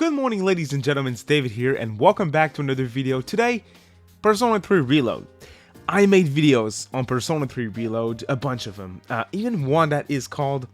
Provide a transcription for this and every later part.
Good morning, ladies and gentlemen, it's David here and welcome back to another video. Today, Persona 3 Reload. I made videos on Persona 3 Reload, a bunch of them, even one that is called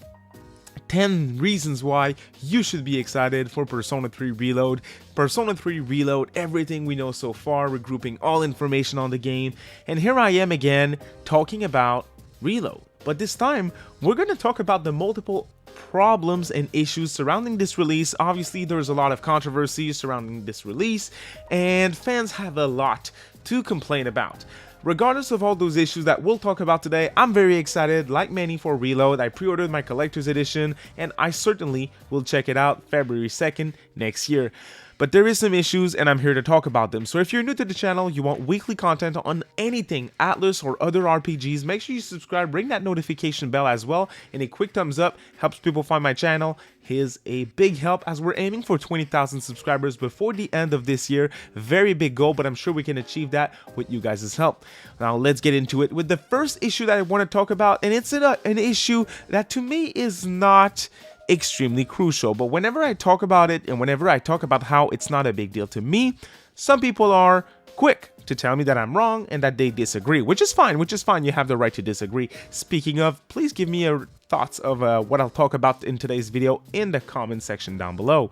10 reasons why you should be excited for Persona 3 Reload. Persona 3 Reload, everything we know so far, regrouping all information on the game, and here I am again talking about Reload. But this time, we're going to talk about the multiple problems and issues surrounding this release. Obviously, there's a lot of controversies surrounding this release, and fans have a lot to complain about. Regardless of all those issues that we'll talk about today, I'm very excited, like many, for Reload. I pre-ordered my collector's edition, and I certainly will check it out February 2nd next year. But there is some issues, and I'm here to talk about them. So if you're new to the channel, you want weekly content on anything ATLUS or other RPGs, make sure you subscribe, ring that notification bell as well, and a quick thumbs up helps people find my channel. Is a big help as we're aiming for 20,000 subscribers before the end of this year. Very big goal, but I'm sure we can achieve that with you guys' help. Now let's get into it with the first issue that I want to talk about, and it's an issue that to me is not extremely crucial, but whenever I talk about it and whenever I talk about how it's not a big deal to me, some people are quick to tell me that I'm wrong and that they disagree, which is fine. You have the right to disagree. Speaking of, please give me your thoughts of what I'll talk about in today's video in the comment section down below.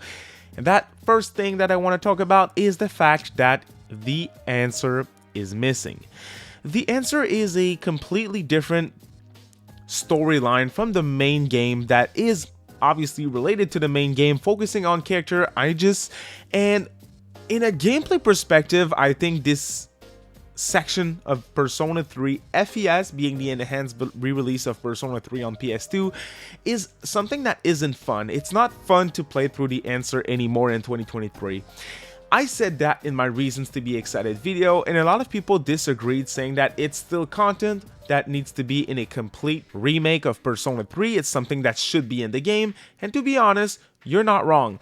And that first thing that I want to talk about is the fact that the answer is missing. The answer is a completely different storyline from the main game that is obviously related to the main game, focusing on character Aegis. And in a gameplay perspective, I think this section of Persona 3 FES, being the enhanced re-release of Persona 3 on PS2, is something that isn't fun. It's not fun to play through the answer anymore in 2023. I said that in my reasons to be excited video, and a lot of people disagreed, saying that it's still content that needs to be in a complete remake of Persona 3. It's something that should be in the game, and to be honest, you're not wrong.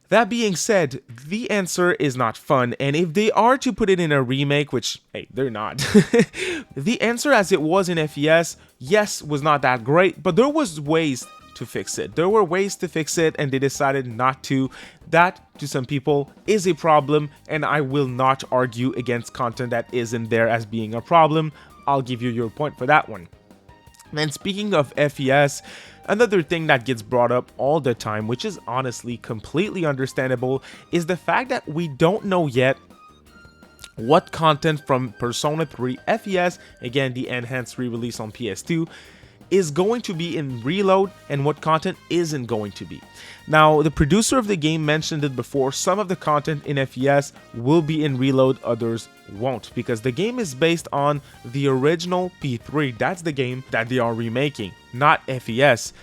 That being said, the answer is not fun, and if they are to put it in a remake, which, hey, they're not, the answer as it was in FES, yes, was not that great, but there was ways to fix it. There were ways to fix it, and they decided not to. That, to some people, is a problem, and I will not argue against content that isn't there as being a problem. I'll give you your point for that one. And speaking of FES, another thing that gets brought up all the time, which is honestly completely understandable, is the fact that we don't know yet what content from Persona 3 FES, again the enhanced re-release on PS2, is going to be in Reload and what content isn't going to be. Now, the producer of the game mentioned it before, some of the content in FES will be in Reload, others won't, because the game is based on the original P3. That's the game that they are remaking, not FES.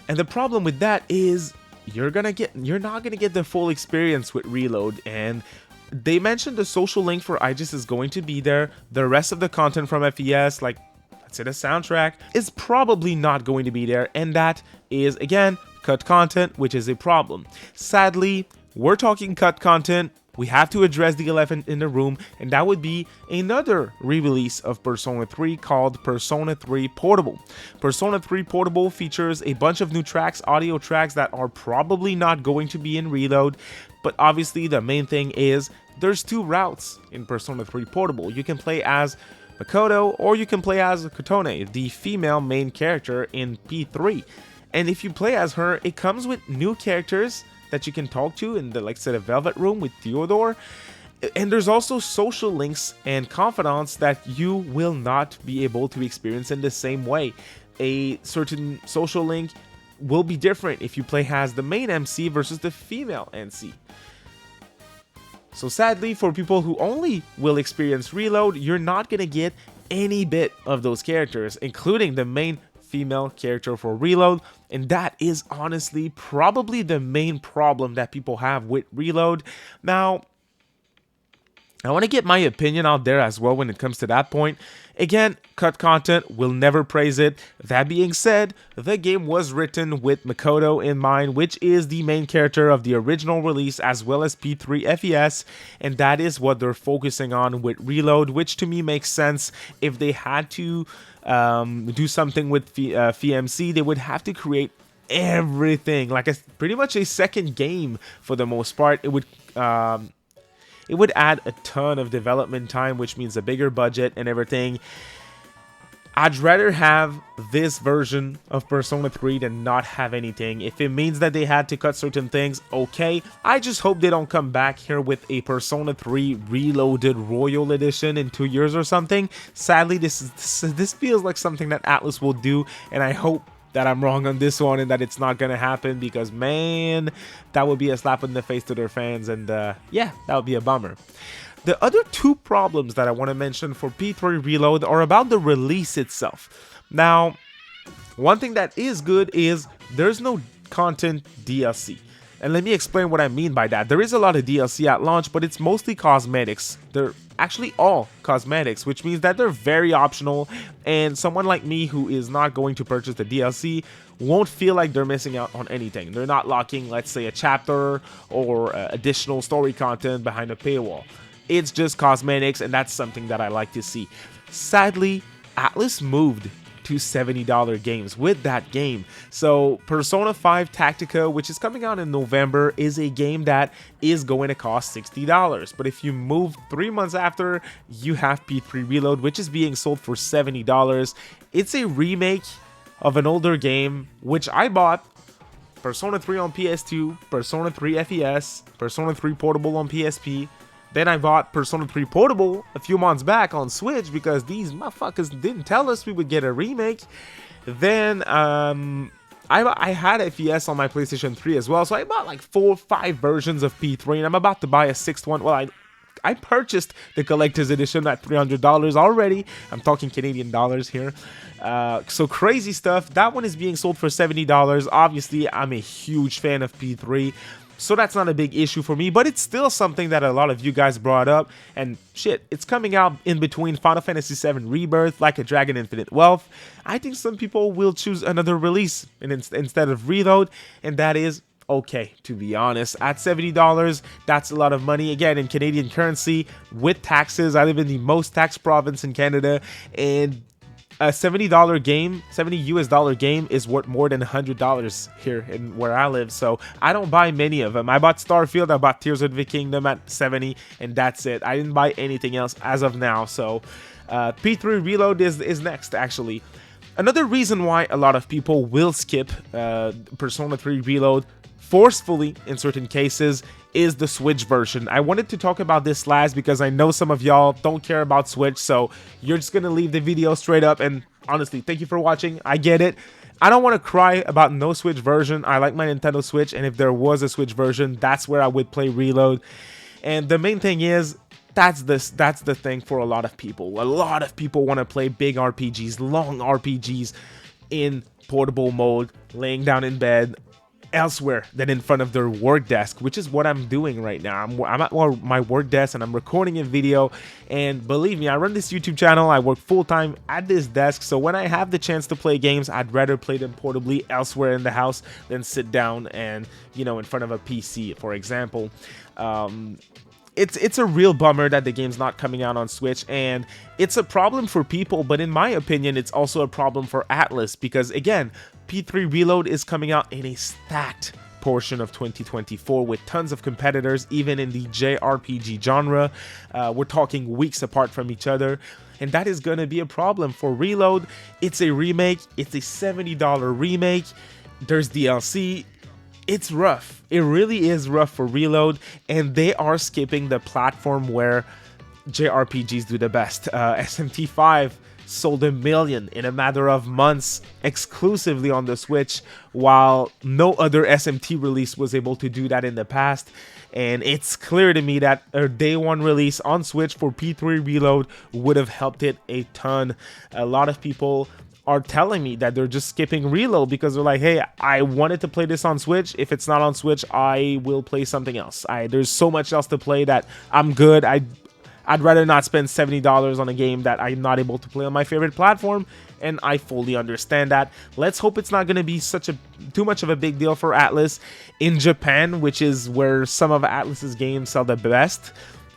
And the problem with that is you're not gonna get the full experience with Reload. And they mentioned the social link for Aegis is going to be there. The rest of the content from FES, like say the soundtrack, is probably not going to be there, and that is again cut content, which is a problem. Sadly, we're talking cut content. We have to address the elephant in the room, and that would be another re-release of Persona 3 called Persona 3 Portable. Persona 3 Portable features a bunch of new tracks, audio tracks that are probably not going to be in Reload, but obviously the main thing is there's two routes in Persona 3 Portable. You can play as Makoto, or you can play as Kotone, the female main character in P3. And if you play as her, it comes with new characters that you can talk to in the, like, say, the Velvet Room with Theodore. And there's also social links and confidants that you will not be able to experience in the same way. A certain social link will be different if you play as the main MC versus the female MC. So sadly, for people who only will experience Reload, you're not going to get any bit of those characters, including the main female character for Reload, and that is honestly probably the main problem that people have with Reload. Now, I want to get my opinion out there as well when it comes to that point. Again, cut content, will never praise it. That being said, the game was written with Makoto in mind, which is the main character of the original release as well as P3 FES, and that is what they're focusing on with Reload, which to me makes sense. If they had to do something with FMC, they would have to create everything, like pretty much a second game for the most part. It would add a ton of development time, which means a bigger budget and everything. I'd rather have this version of Persona 3 than not have anything. If it means that they had to cut certain things, okay. I just hope they don't come back here with a Persona 3 Reloaded Royal Edition in 2 years or something. Sadly, this feels like something that ATLUS will do, and I hope that I'm wrong on this one and that it's not gonna happen, because man, that would be a slap in the face to their fans, and yeah, that would be a bummer. The other two problems that I want to mention for P3 Reload are about the release itself. Now, one thing that is good is there's no content DLC. And let me explain what I mean by that. There is a lot of DLC at launch, but it's mostly cosmetics. They're actually all cosmetics, which means that they're very optional, and someone like me who is not going to purchase the DLC won't feel like they're missing out on anything. They're not locking, let's say, a chapter or additional story content behind a paywall. It's just cosmetics, and that's something that I like to see. Sadly, ATLUS moved to $70 games with that game. So Persona 5 Tactica, which is coming out in November, is a game that is going to cost $60. But if you move 3 months after, you have P3 Reload, which is being sold for $70. It's a remake of an older game, which I bought. Persona 3 on PS2, Persona 3 FES, Persona 3 Portable on PSP. Then I bought Persona 3 Portable a few months back on Switch because these motherfuckers didn't tell us we would get a remake. Then I had FES on my PlayStation 3 as well, so I bought like 4 or 5 versions of P3, and I'm about to buy a 6th one. Well, I purchased the collector's edition at $300 already. I'm talking Canadian dollars here. So crazy stuff. That one is being sold for $70. Obviously, I'm a huge fan of P3. So that's not a big issue for me, but it's still something that a lot of you guys brought up, and shit, it's coming out in between Final Fantasy VII Rebirth, Like a Dragon Infinite Wealth. I think some people will choose another release instead of Reload, and that is okay, to be honest. At $70, that's a lot of money. Again, in Canadian currency, with taxes. I live in the most taxed province in Canada, and a $70 game, $70 US game is worth more than $100 here in where I live. So I don't buy many of them. I bought Starfield, I bought Tears of the Kingdom at 70, and that's it. I didn't buy anything else as of now. So P3 Reload is next, actually. Another reason why a lot of people will skip Persona 3 Reload forcefully in certain cases is the Switch version. I wanted to talk about this last because I know some of y'all don't care about Switch, so you're just gonna leave the video straight up. And honestly, thank you for watching. I get it. I don't want to cry about no Switch version. I like my Nintendo Switch, and if there was a Switch version, that's where I would play Reload. And the main thing is, that's the thing for a lot of people. A lot of people want to play big RPGs, long RPGs in portable mode, laying down in bed, elsewhere than in front of their work desk, which is what I'm doing right now. I'm at my work desk and I'm recording a video, and believe me, I run this YouTube channel. I work full-time at this desk, so when I have the chance to play games, I'd rather play them portably elsewhere in the house than sit down and, you know, in front of a PC, for example. It's a real bummer that the game's not coming out on Switch, and it's a problem for people, but in my opinion, it's also a problem for ATLUS because, again, P3 Reload is coming out in a stacked portion of 2024 with tons of competitors, even in the JRPG genre. We're talking weeks apart from each other, and that is going to be a problem for Reload. It's a remake. It's a $70 remake. There's DLC. It's rough. It really is rough for Reload, and they are skipping the platform where JRPGs do the best. SMT5 sold 1 million in a matter of months exclusively on the Switch, while no other SMT release was able to do that in the past. And it's clear to me that a day one release on Switch for P3 Reload would have helped it a ton. A lot of people are telling me that they're just skipping Reload because they're like, hey, I wanted to play this on Switch. If it's not on Switch, I will play something else. There's so much else to play that I'm good. I'd rather not spend $70 on a game that I'm not able to play on my favorite platform, and I fully understand that. Let's hope it's not going to be too much of a big deal for ATLUS. In Japan, which is where some of ATLUS's games sell the best,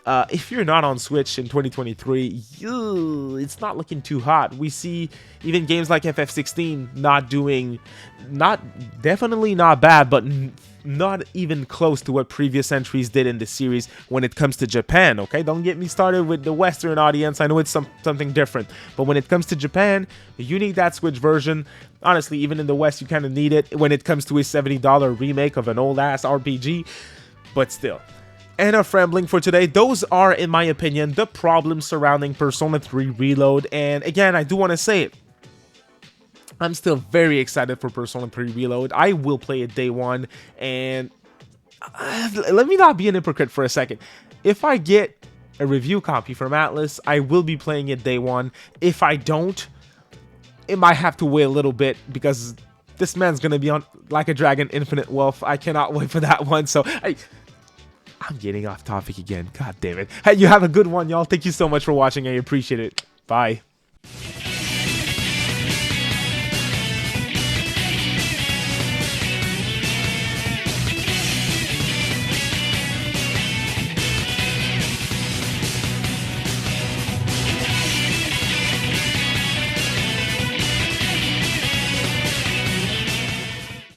If you're not on Switch in 2023, it's not looking too hot. We see even games like FF16 not doing, definitely not bad, but not even close to what previous entries did in the series when it comes to Japan, okay? Don't get me started with the Western audience. I know it's something different, but when it comes to Japan, you need that Switch version. Honestly, even in the West, you kind of need it when it comes to a $70 remake of an old-ass RPG, but still. Enough rambling for today. Those are, in my opinion, the problems surrounding Persona 3 Reload, and again, I do want to say it. I'm still very excited for Persona 3 Reload. I will play it day one, and let me not be an hypocrite for a second. If I get a review copy from ATLUS, I will be playing it day one. If I don't, it might have to wait a little bit because this man's gonna be on Like a Dragon Infinite Wealth. I cannot wait for that one, so I'm getting off topic again. God damn it. Hey, you have a good one, y'all. Thank you so much for watching. I appreciate it. Bye.